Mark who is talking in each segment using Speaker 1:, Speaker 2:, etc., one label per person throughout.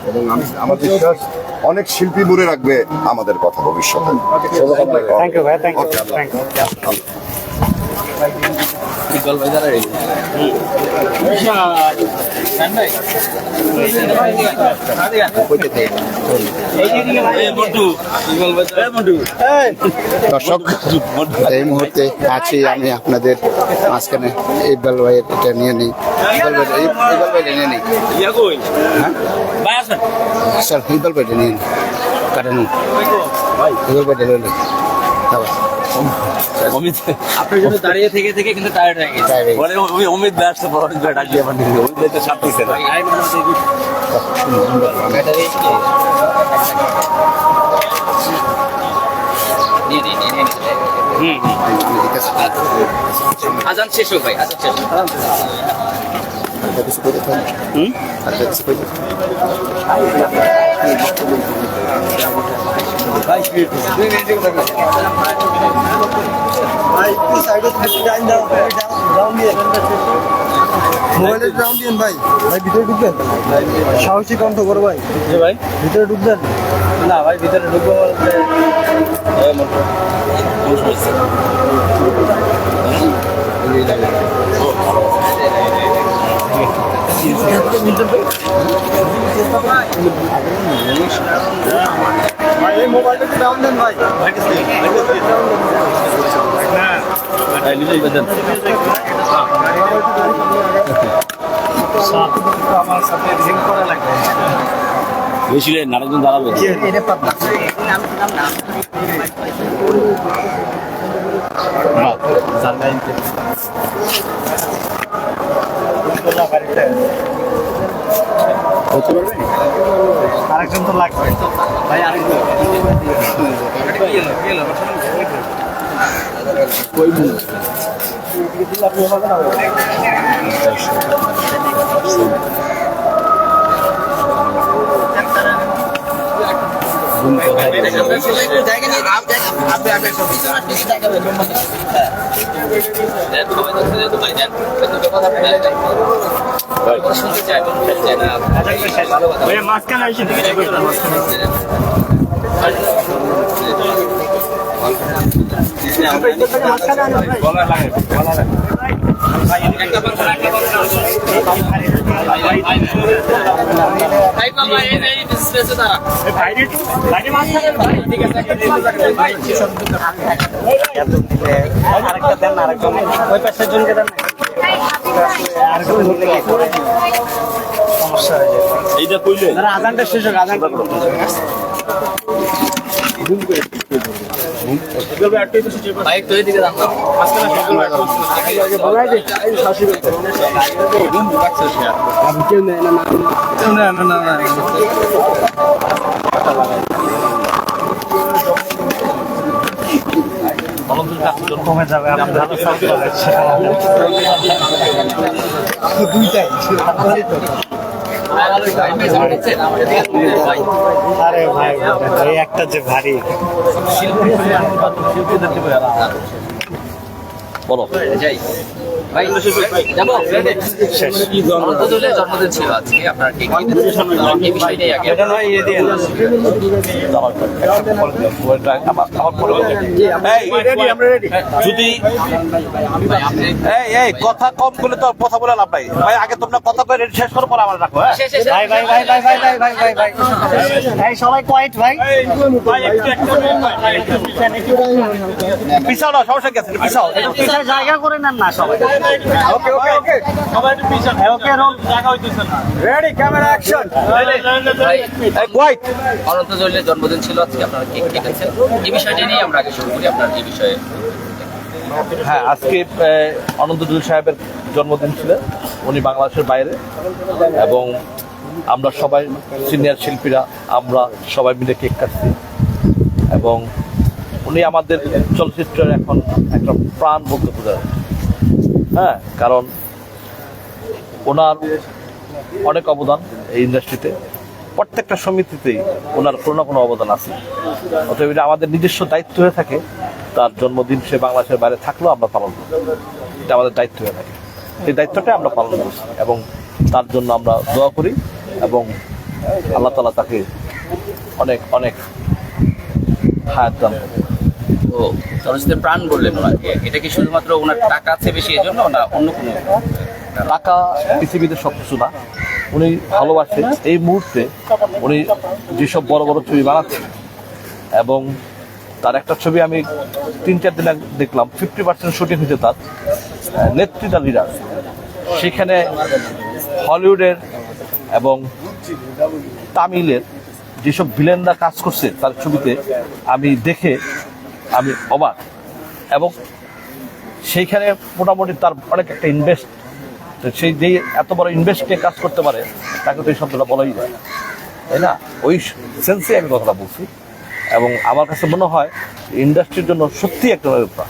Speaker 1: এবং আমার বিশ্বাস অনেক শিল্পী মনে রাখবে আমাদের কথা ভবিষ্যতে।
Speaker 2: থ্যাংক ইউ ভাই, থ্যাংক ইউ, থ্যাংক ইউ।
Speaker 3: দর্শক, এই মুহূর্তে আছি আমি আপনাদের মাঝখানে। ইকবাল ভাইয়ের এটা নিয়ে নিই, ইকবাল ভাইটা নিয়ে নিই। চল ইকবাল ভাইটা নিয়ে নিই, কারণ ইকবাল ভাইটা নিয়ে নিই।
Speaker 4: আপনার জন্য দাঁড়িয়ে থেকে থেকে কিন্তু টায়ার্ড হয়ে গেছে। বলে অমিত দাস তো বড় ডাকিয়ে আমার দিকে অমিত দাস সাথে দিছে না। আজান শেষ হোক ভাই, আজান শেষ হোক।
Speaker 5: মোবাইলের ডাউন দিন ভাই, ভাই ভিতরে ঢুকবেন, সাহসী কণ্ঠ করো ভাই।
Speaker 4: ভাই
Speaker 5: ভিতরে ঢুকবেন
Speaker 4: না ভাই, ভিতরে ঢুকবো বলতে
Speaker 5: ভাই, এই মোবাইলটা একটু ডাউন দেন ভাই।
Speaker 2: আমার সাথে রিং করা লাগবে।
Speaker 4: বুঝলেন আরেকজন দাঁড়াবে।
Speaker 2: আরেকজন তো লাগবে
Speaker 4: ভাই আরেকজন
Speaker 2: মাঝখানে এসে আরেকটা দেন, আরেকজন ওই পাশের জনকে দেন, সমস্যা হয়ে যায়।
Speaker 4: এইটা কইলে
Speaker 2: আজানটা শেষ হোক, আজানটা
Speaker 4: ভাই একটু এদিকে দাম না
Speaker 2: কমে যাবে। আমি ভালো সাউন্ড লাগাচ্ছি দুইটাই। আরে ভাই, এই একটা যে ভারী
Speaker 4: বলো যাই ভাই যাবো শেষ জন্মদিন ছিল আজকে আপনার কেক এই বিষয়টাই আগে
Speaker 6: যদি এই কথা কম করলে তো কথা বলে লাভ নাই ভাই। আগে তোমরা কথা কয়ে শেষ করো, পরে আমার রাখো।
Speaker 2: ভাই ভাই ভাই ভাই ভাই ভাই ভাই ভাই ভাই ভাই সবাই কোয়াইট ভাই।
Speaker 6: পিছাও না, সমস্যা কি আছে? পিছাও,
Speaker 2: পিছনে জায়গা করে নেন না সবাই।
Speaker 6: ওকে ওকে ওকে সবাই একটু পিছাও।
Speaker 2: ওকে রোল
Speaker 6: জায়গা হইতেছে না।
Speaker 5: Ready, camera action.
Speaker 6: হোয়াইট
Speaker 4: অনন্ত জলিলের জন্মদিন ছিল আজকে, আপনারা কেক কেটেছেন। এই বিষয়টা নিয়ে আমরা আগে শুরু করি, আপনার এই বিষয়ে।
Speaker 6: হ্যাঁ, আজকে অনন্ত জলিল সাহেবের জন্মদিন ছিল। উনি বাংলাদেশের বাইরে, এবং আমরা সবাই সিনিয়র শিল্পীরা আমরা সবাই মিলে কেক কাটছি। এবং উনি আমাদের চলচ্চিত্রের এখন একটা প্রাণ বলতে বোঝা। হ্যাঁ, কারণ ওনার অনেক অবদান এই ইন্ডাস্ট্রিতে, প্রত্যেকটা সমিতিতেই ওনার কোনো না কোনো অবদান আছে। অতএব এটা আমাদের নিজস্ব দায়িত্ব হয়ে থাকে, তার জন্মদিন সে বাংলাদেশের বাইরে থাকলেও আমরা পালন করি, এটা আমাদের দায়িত্ব হয়ে থাকে। সেই দায়িত্বটাই আমরা পালন করছি এবং তার জন্য আমরা দোয়া করি এবং আল্লাহ তাআলা তাকে অনেক অনেক হায়াত দান করুন।
Speaker 4: ও চলচ্চিত্রে প্রাণ বললেন ওনাকে, এটা কি শুধুমাত্র ওনার টাকা আছে বেশি এজন্য না অন্য কোনো?
Speaker 6: টাকা পৃথিবীতে সব কিছু না, উনি ভালোবাসে। এই মুহূর্তে উনি যেসব বড় বড় ছবি বানাচ্ছেন এবং তার একটা ছবি আমি 3-4 দিন আগে দেখলাম, 50% শুটিং হয়েছে তার, নেত্রী দ্য লিডার। সেখানে হলিউডের এবং তামিলের যেসব ভিলেনরা কাজ করছে তার ছবিতে আমি দেখে আমি অবাক। এবং সেইখানে মোটামুটি তার অনেক একটা ইনভেস্ট, সেই যে এত বড় ইনভেস্ট নিয়ে কাজ করতে পারে তাকে তো এই শব্দটা বলাই যায়, তাই না? ওই সেন্সে আমি কথাটা বলছি এবং আমার কাছে মনে হয় ইন্ডাস্ট্রির জন্য সত্যি একটা ব্যাপার।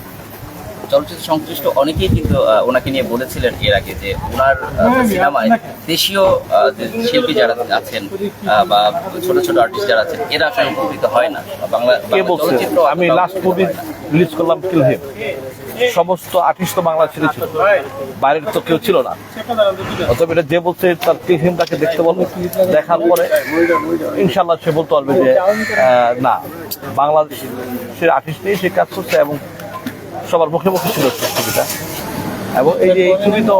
Speaker 4: চলচ্চিত্র সংশ্লিষ্ট অনেকেই কিন্তু ওনাকে নিয়ে বলেছিলেন এর আগে যে ওনার সিনেমায় দেশীয় যে শিল্পী যারা আছেন বা ছোট ছোট আর্টিস্ট যারা আছেন এরা আসলে উপকৃত হয় না। বাংলা
Speaker 6: কে বলছে?
Speaker 4: চলচ্চিত্র
Speaker 6: আমি লাস্ট মুভি রিলিজ করলাম কিল হিম, সমস্ত আর্টিস্ট তো বাংলা ছেড়ে ছিল, বাইরের তো কেউ ছিল না। অতএব এটা যে বলছে তার কিল হিম তাকে দেখতে বলবে, দেখার পরে ইনশাল্লাহ সে বলতে পারবে যে না, বাংলাদেশের আর্টিস্ট নিয়ে সে কাজ করছে এবং সবার মুখে মুখে ছিল ছবিটা। এবং এই যে এই ছবি তো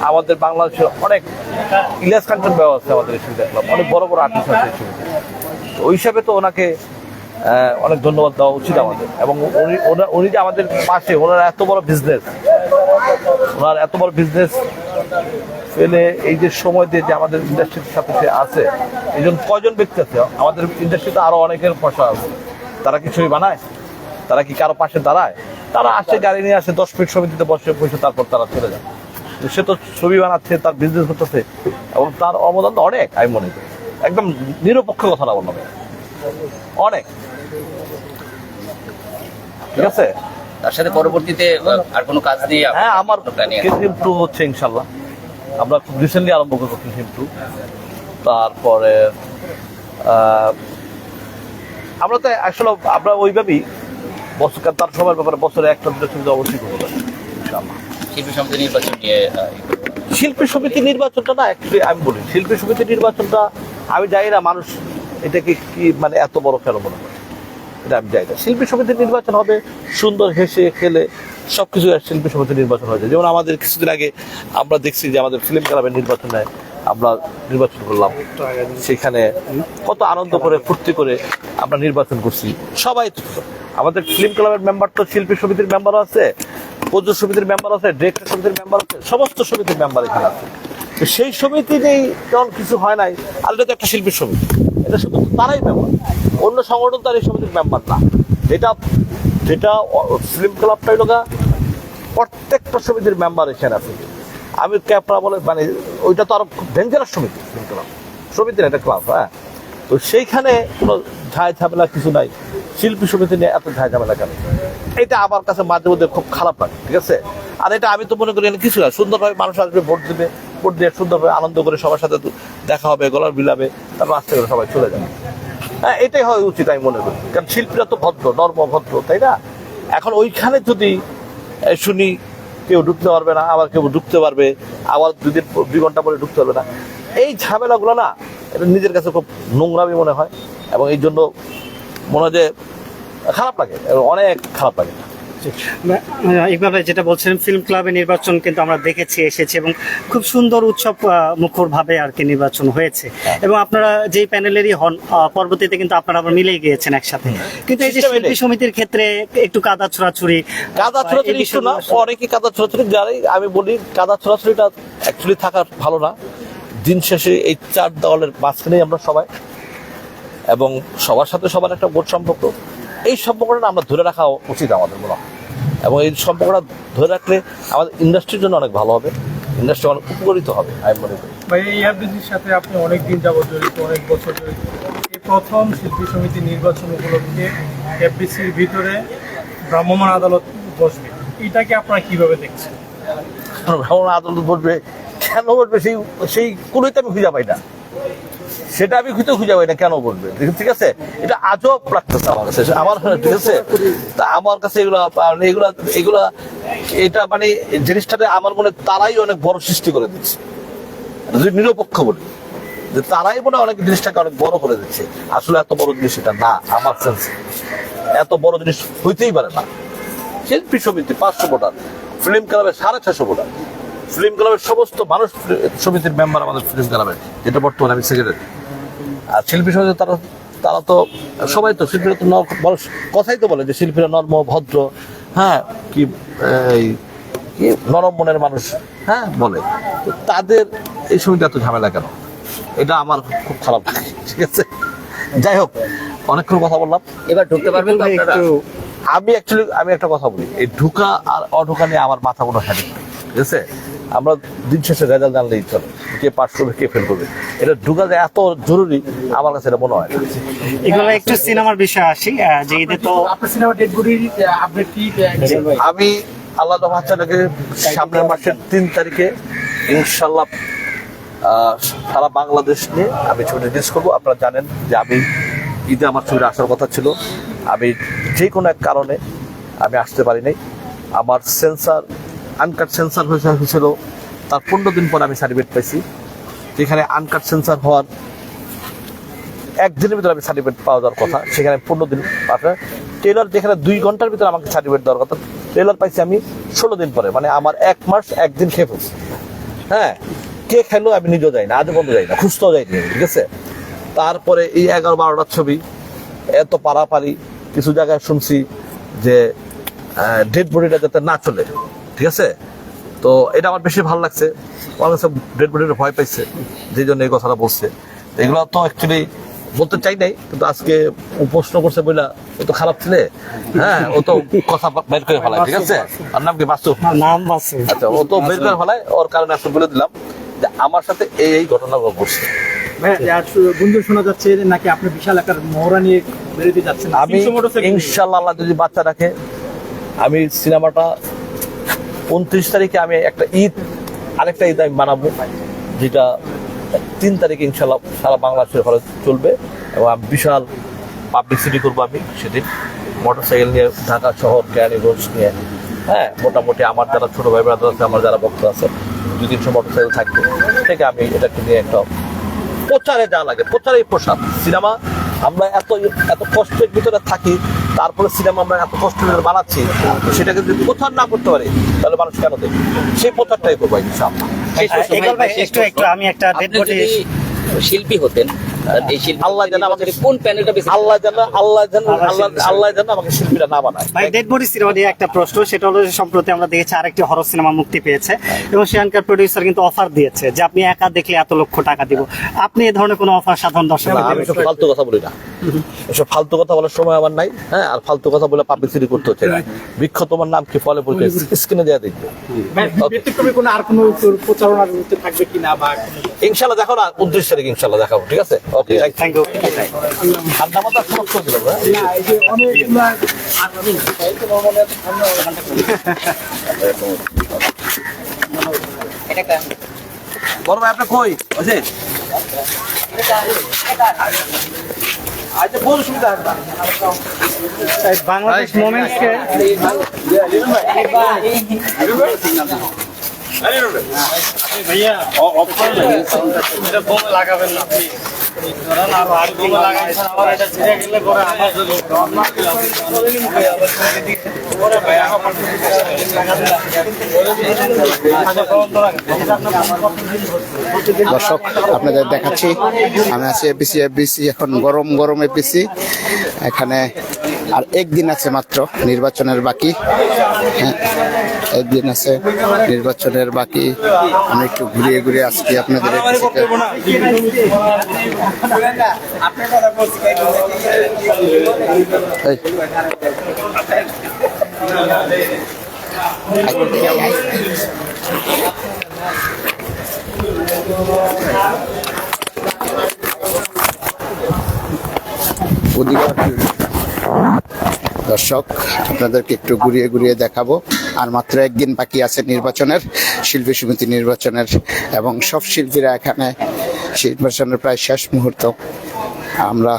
Speaker 6: আমাদের বাংলাদেশের অনেক ইলিয়াস কাঞ্চন ব্যবহার আছে, আমাদের এই ছবি দেখলাম অনেক বড় বড় আর্টিস্ট আছে এই ছবিতে। তো ওই হিসাবে তো ওনাকে অনেক ধন্যবাদ দেওয়া উচিত আমাদের। এবং উনি যে আমাদের পাশে, ওনার এত বড় বিজনেস ফেলে এই যে সময় দিয়ে যে আমাদের ইন্ডাস্ট্রির সাথে সে আছে, এই জন্য কয়জন ব্যক্তি আছে আমাদের ইন্ডাস্ট্রিতে, আরো অনেকের পয়সা আছে, তারা কি ছবি বানায়? তারা কি কারো পাশে দাঁড়ায়? তারা আসে, গাড়ি নিয়ে আসে, 10 ফিট সমিতিতে বসে তারপর তারা চলে যায়। সে তো ছবি বানাচ্ছে, তার বিজনেস করতেছে এবং তার অবদান অনেক, আমি মনে করি। একদম নিরপেক্ষ কথাটা বললাম, অনেক। ঠিক আছে,
Speaker 4: তার সাথে পরবর্তীতে আর কোনো কাজ নিয়ে
Speaker 6: হ্যাঁ আমার
Speaker 4: প্ল্যানিং
Speaker 6: কিলহিম 2 হচ্ছে ইনশাল্লাহ, আমরা খুব রিসেন্টলি আরম্ভ করবো কিলহিম 2। তারপরে আমরা তো আসলে আমরা ওইভাবেই বছর, তার সময়ের ব্যাপারে বছরে 1-2 ছবি অবশ্যই করবো ইনশাল্লাহ।
Speaker 4: শিল্পী সমিতি নির্বাচন নিয়ে
Speaker 6: শিল্পী সমিতি নির্বাচনটা না, অ্যাকচুয়ালি আমি বলি শিল্পী সমিতি নির্বাচনটা আমি জানি না মানুষ এটাকে কি মানে এত বড় কেন মনে করে, এটা আমি জানি না। শিল্পী সমিতির নির্বাচন হবে সুন্দর হেসে খেলে সবকিছু, শিল্পী সমিতির নির্বাচন হয়েছে। যেমন আমাদের কিছুদিন আগে আমরা দেখছি যে আমাদের ফিল্ম ক্লাবের নির্বাচনে আমরা নির্বাচন করলাম, সেখানে কত আনন্দ করে ফুর্তি করে আমরা নির্বাচন করছি সবাই। আমাদের ফিল্ম ক্লাবের মেম্বার তো শিল্পী সমিতির মেম্বারও আছে, প্রযোজক সমিতির মেম্বার আছে, ডিরেক্টর সমিতির মেম্বার আছে, সমস্ত সমিতির মেম্বার এখানে আছে। তো সেই সমিতি নেই তেমন কিছু হয় নাই, আর এটা তো একটা শিল্পী সমিতি, এটা শুধু তারাই মেম্বার, অন্য সংগঠন তার এই সমিতির মেম্বার না। যেটা ফিল্ম ক্লাবটাই লোকা প্রত্যেকটা সমিতির মেম্বার এখানে আছে। আমি ক্যাপরা বলে মানে ওইটা তো আরো খুব ডেঞ্জারাস সমিতি, ফিল্ম ক্লাব সমিতির একটা ক্লাব। হ্যাঁ, তো সেইখানে কোনো ঝায় ঝামেলা কিছু নাই। শিল্পী সমিতি নিয়ে এত ঝায় ঝামেলা কেন, এটা আমার কাছে মাঝে মধ্যে খুব খারাপ লাগে। ঠিক আছে, আর এটা আমি তো মনে করি কিছু না, সুন্দরভাবে মানুষ আসবে, ভোট দেবে, ভোট দিয়ে সুন্দরভাবে আনন্দ করে সবার সাথে দেখা হবে, গলার বিলাবে, তারপর আস্তে করে সবাই চলে যাবে। হ্যাঁ, এটাই হওয়া উচিত আমি মনে করি, কারণ শিল্পীরা তো ভদ্র, নর্ম ভদ্র, তাই না? এখন ওইখানে যদি শুনি কেউ ঢুকতে পারবে না, আবার কেউ ঢুকতে পারবে, আবার 2 ঘন্টা পরে ঢুকতে পারবে না, এই ঝামেলাগুলো না, এটা নিজের কাছে খুব নোংরামি মনে হয় এবং এই জন্য মনে হয় যে খারাপ লাগে, অনেক খারাপ লাগে।
Speaker 2: ইকবাল ভাই যেটা বলছিলেন, ফিল্ম ক্লাবের নির্বাচন কিন্তু আমরা দেখেছি, এসেছি এবং খুব সুন্দর উৎসব মুখর ভাবে আর কি নির্বাচন হয়েছে এবং আপনারা যেই প্যানেলেরই হন, পরবর্তীতে কিন্তু আপনারা আবার মিলেই গিয়েছেন একসাথে। কিন্তু এই যে শিল্পী সমিতির ক্ষেত্রে একটু কাদা ছোড়াছুড়ি
Speaker 6: ইস্যু না, অনেকে কাদা ছোড়াছুড়ি যারাই, আমি বলি কাদা ছোড়াছুড়িটা অ্যাকচুয়ালি থাকা ভালো না। দিন শেষে এই 4 দেওয়ালের মাঝখানেই আমরা সবাই, এবং সবার সাথে সবার একটা বোধ সম্পর্ক, এই সম্পর্কটা আমরা ধরে রাখা উচিত আমাদের মনে হয়। এবং এই সম্পর্কটা ধরে রাখলে আমাদের ইন্ডাস্ট্রির জন্য অনেক ভালো হবে, ইন্ডাস্ট্রি অনেক উপকৃত হবে আমি মনে করি।
Speaker 5: ভাই, এই এফডিসির সাথে আপনি অনেক দিন যাবত জড়িত, অনেক বছর জড়িত। এই প্রথম শিল্পী সমিতি নির্বাচন উপলক্ষে এফডিসির ভিতরে ভ্রাম্যমাণ আদালত বসবে, এটাকে আপনারা কিভাবে দেখছেন?
Speaker 6: ভ্রাম্যমাণ আদালত বসবে, কেন বসবে সেই কোনোই তো আমি খুঁজে পাই না। সেটা আমি খুঁজে পাই না, কেন বলবে? ঠিক আছে, এটা আজব লাগতেছে আমার কাছে, আমার ঠিক আছে। তা আমার কাছে এগুলা এটা মানে জিনিসটাতে আমার মনে তারাই অনেক বড় সৃষ্টি করে দিচ্ছে, যদি নিরপেক্ষ বলি যে তারাই মনে হয় অনেক জিনিসটাকে অনেক বড় করে দিচ্ছে। আসলে এত বড় জিনিস এটা না, আমার সেন্স এত বড় জিনিস হইতেই পারে না। শিল্পী সমিতি 500 ভোটার, ফিল্ম ক্লাবের 650 ভোটার, ফিল্ম ক্লাবের সমস্ত মানুষ সমিতির মেম্বার আমাদের ফিল্ম ক্লাবের, যেটা বর্তমানে আমি সেক্রেটারি। আর শিল্পী সমিতি তারা তো সবাই তো শিল্পীরা তো কথাই তো বলে যে শিল্পীরা নর্ম ভদ্র, হ্যাঁ কি নরম মনের মানুষ, হ্যাঁ বলে। তো তাদের এই সমিতি এত ঝামেলা কেন? এটা আমার খুব খারাপ লাগে, ঠিক আছে। যাই হোক, অনেকক্ষণ কথা বললাম,
Speaker 4: এবার ঢুকতে পারবেন তো আপনারা?
Speaker 6: আমি একটা কথা বলি, এই ঢুকা আর অঢুকা নিয়ে আমার মাথা কোনো হেডেক নেই, ঠিক আছে। আমরা দিন শেষে রেজাল্ট জানলেই চলে, কে পাস করবে কে ফেল করবে, এটা ঢুকা যে এত জরুরি আমার কাছে এটা মনে হয় না।
Speaker 2: এগুলো একটু সিনেমার বিষয়ে আসি, যে ঈদে তো
Speaker 5: আপনার সিনেমা ডেড বডির আপডেট কি?
Speaker 6: আমি আল্লাহ বাচ্চাটাকে সামনের মাসের 3 তারিখে ইনশাল্লাহ সারা বাংলাদেশ নিয়ে আমি ছবি রিলিজ করবো। আপনারা জানেন যে আমি ঈদে আমার ছবিটা আসার কথা ছিল, আমি যে কোনো এক কারণে আমি আসতে পারি নাই। আমার সেন্সার আনকাট সেন্সার হয়েছিল, তার 15 দিন পর আমি সার্টিফিকেট পাইছি। যেখানে আনকাট সেন্সার হওয়ার একদিনের ভিতরে আমি সার্টিফিকেট পাওয়া যাওয়ার কথা, সেখানে 15 দিন পাঠায়। ট্রেলার যেখানে 2 ঘন্টার ভিতরে আমাকে সার্টিফিকেট দেওয়ার কথা, ট্রেলার পাইছি আমি 16 দিন পরে, মানে আমার 1 মাস 1 দিন খেয়ে ফেলছি। হ্যাঁ, কে খেলো আমি নিজেও যাই না, আজও বন্ধ যাই না, খুঁজতেও যাইনি, ঠিক আছে। তারপরে এই 11-12টার ছবি এত পারাপারি, কিছু জায়গায় শুনছি যে ডেড বডিটা যাতে না চলে, ঠিক আছে। তো এটা আমার বেশি ভালো লাগছে, আমার কাছে ডেড বডিটা ভয় পাইছে, যেই জন্য এই কথাটা বলছে। এগুলো তো অ্যাকচুয়ালি বলতে চাই নাই, কিন্তু আজকে ও প্রশ্ন করছে বইলা, ও তো খারাপ ছেলে, হ্যাঁ, ও তো কথা বের করে ফেলায়, ঠিক আছে। আর নাম কি? মাসুদ।
Speaker 2: নাম আছে।
Speaker 6: আচ্ছা, ও তো বের করে ফেলায়, ওর কারণে আসলে বলে দিলাম যে আমার সাথে এই ঘটনাগুলো ঘটছে।
Speaker 5: গুঞ্জন শোনা যাচ্ছে নাকি আপনি বিশাল একটা মহড়া নিয়ে বেরোতে যাচ্ছেন?
Speaker 6: আমি ইনশাআল্লাহ আল্লাহ যদি বাচ্চা রাখে, আমি সিনেমাটা 29 তারিখে আমি আরেকটা ঈদ আমি বানাবো, যেটা 3 তারিখে ইনশাআল্লাহ সারা বাংলাদেশের হলে চলবে। এবং আমি বিশাল পাবলিসিটি করবো আমি সেদিন, মোটরসাইকেল নিয়ে ঢাকা শহর কেরানীগঞ্জ নিয়ে, হ্যাঁ, মোটামুটি আমার যারা ছোট ভাই ব্রাদার আছে, আমার যারা ভক্ত আছে, 200-300 মোটরসাইকেল থাকবে, থেকে আমি এটাকে নিয়ে একটা প্রচারে যা লাগে, প্রচারেই প্রসাদ। সিনেমা আমরা এত কষ্টের ভিতরে থাকি, তারপরে সিনেমা আমরা এত কষ্টের ভিতরে বানাচ্ছি, সেটাকে যদি প্রচার না করতে পারি তাহলে মানুষ কেন দেখবে? সেই প্রচারটাই করবো ইনশাআল্লাহ।
Speaker 2: একটু আমি একটা ডেড
Speaker 4: আপনি
Speaker 2: বডি
Speaker 4: যদি শিল্পী হতেন, এই শিল্পী
Speaker 6: আল্লাহ জানে আমাকে
Speaker 4: কোন প্যানেলটা বেশি?
Speaker 6: আল্লাহ জানে আমাকে শিল্পীরা না বানায়।
Speaker 2: ভাই, ডেড বডি সিনেমা নিয়ে একটা প্রশ্ন, সেটা হলো যে সম্প্রতি আমরা দেখেছি আরেকটি হরর সিনেমা মুক্তি পেয়েছে, এবং সেখানকার প্রডিউসার কিন্তু অফার দিয়েছে যে আপনি একা দেখলে এত লক্ষ টাকা দিব। আপনি এই ধরনের কোনো অফার সাধারণ দর্শক?
Speaker 6: আমি এসব ফালতু কথা বলি না, এসব ফালতু কথা বলার সময় আমার নাই, হ্যাঁ। আর ফালতু কথা বলে পাবলিসিটি করতে হচ্ছে না। বৃক্ষ তোমার নাম কি, ফলে বলতে স্ক্রিনে দেওয়া দেখবে।
Speaker 5: কোনো আর কোনো প্রচারণার মধ্যে থাকবে কিনা বা
Speaker 6: ইনশাআল্লাহ দেখো না, 29 তারিখ ইনশাআল্লাহ দেখাবো, ঠিক আছে। ওকে,
Speaker 2: থ্যাংক ইউ।
Speaker 6: ঠান্ডা মাথা খরচ করে দিলাম।
Speaker 5: এই যে অনেকগুলা
Speaker 6: বড় ভাই আপনি কই আছে? আচ্ছা, কোন সুবিধা আছে?
Speaker 2: বাংলাদেশ মোমেন্টসকে ভাইয়া এটা বোমে লাগাবেন না,
Speaker 3: দর্শক আপনাদের দেখাচ্ছি, আমি আছি এফবিসি। এখন গরম এফবিসি। এখানে আর একদিন আছে মাত্র নির্বাচনের বাকি, হ্যাঁ, একদিন আছে নির্বাচনের বাকি। আমি একটু ঘুরিয়ে আজকে আপনাদের দর্শক আপনাদেরকে একটু ঘুরিয়ে দেখাবো। আর মাত্র একদিন বাকি আছে নির্বাচনের, শিল্পী সমিতি নির্বাচনের, এবং সব শিল্পীরা এখানে নির্বাচনের প্রায় শেষ মুহূর্ত। আমরা